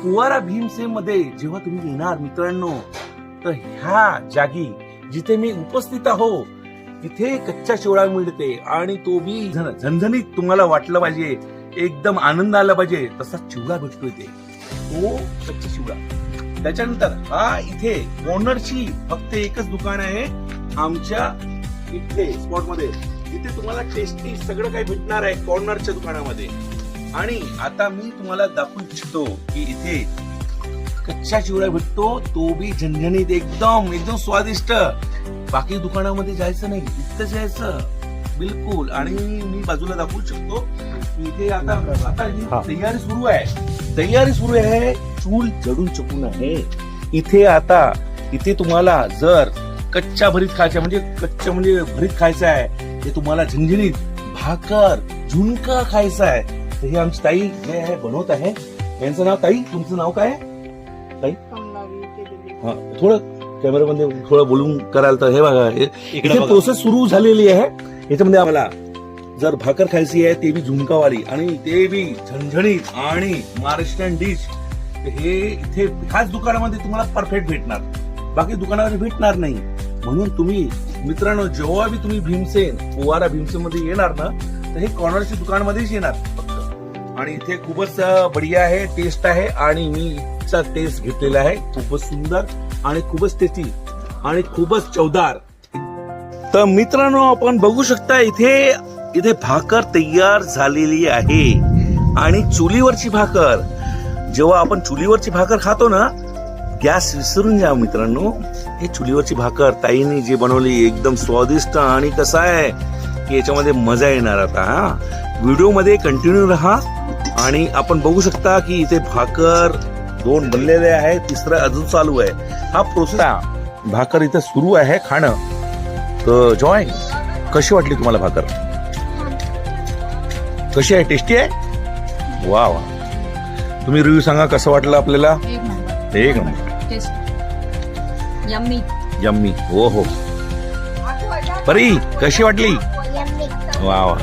फुवारा भीमसेन मध्ये जेव्हा तुम्ही येणार मित्रांनो, तर ह्या जागी जिथे मी उपस्थित आहो तिथे कच्चा चिवडा मिळते आणि तो बी झणझणीत तुम्हाला वाटलं पाहिजे, एकदम आनंद आला पाहिजे तसा चिवडा भेटतो इथे, तो कच्चा चिवडा. त्याच्यानंतर हा इथे कॉर्नरची फक्त एकच दुकान आहे आमच्या इथे स्पॉट मध्ये, इथे तुम्हाला टेस्टी सगळं काही भेटणार आहे कॉर्नरच्या दुकानामध्ये. आणि आता मी तुम्हाला दाखवू इच्छितो की इथे कच्चा चिवडा भेटतो, तो बी झणझणीत एकदम एकदम स्वादिष्ट. बाकी दुकानामध्ये जायचं नाही, इथं जायचं बिलकुल. आणि मी बाजूला दाखवू शकतो की इथे आता ही तयारी सुरू आहे, चूल जडून चुकून आहे इथे. आता इथे तुम्हाला जर कच्चा भरीत खायचा म्हणजे भरीत खायचा आहे, ते तुम्हाला झणझणीत भाकर झुणका खायचा आहे, तर हे आमची ताई जे आहे बनवत आहे. यांचं नाव, ताई तुमचं नाव काय आहे ताई? हा, थोडं कॅमेरामध्ये थोडं बोलून कराल तर. हे बघा इथे प्रोसेस सुरू झालेली आहे. याच्यामध्ये आम्हाला जर भाकर खायची आहे ते बी झुणकावाली आणि ते बी झणझणीत आणि महाराष्ट्रीयन डिश, हे इथे खास दुकानामध्ये तुम्हाला परफेक्ट भेटणार, बाकी दुकानामध्ये भेटणार नाही. म्हणून तुम्ही मित्रांनो जेव्हा बी तुम्ही फुवारा भीमसेन मध्ये येणार ना, तर हे कॉर्नरच्या दुकानमध्येच येणार फक्त. आणि इथे खूपच बढिया आहे, टेस्ट आहे आणि मी चा टेस्ट घेतलेला आहे, खूपच सुंदर आणि खूपच टेस्टी आणि खूपच चवदार. तर मित्रांनो आपण बघू शकता इथे भाकर तयार झालेली आहे आणि चुलीवरची भाकर. जेव्हा आपण चुलीवरची भाकर खातो ना, गॅस विसरून जा मित्रांनो, हे चुलीवरची भाकर ताईने जी बनवली एकदम स्वादिष्ट आणि कसं आहे की याच्यामध्ये मजा येणार. आता व्हिडिओ मध्ये कंटिन्यू राहा. आणि आपण बघू शकता की इथे भाकर 2 बनलेले आहे, तिसरं अजून चालू आहे. हा प्रोसेस, भाकर इथे सुरू आहे खाणं. तर जॉय, कशी वाटली तुम्हाला भाकर? कशी आहे? टेस्टी आहे? वा वा. तुम्ही रिव्ह्यू सांगा कसं वाटलं आपल्याला? एक नंबर. यम्मी. हो हो. परी कशी वाटली? वा वा.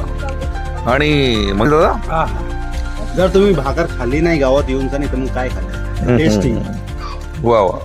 आणि मग दादा, जर तुम्ही भाकर खाल्ली नाही गावात येऊन का नाही तर मग काय खाल्लं? टेस्टी. वा वा.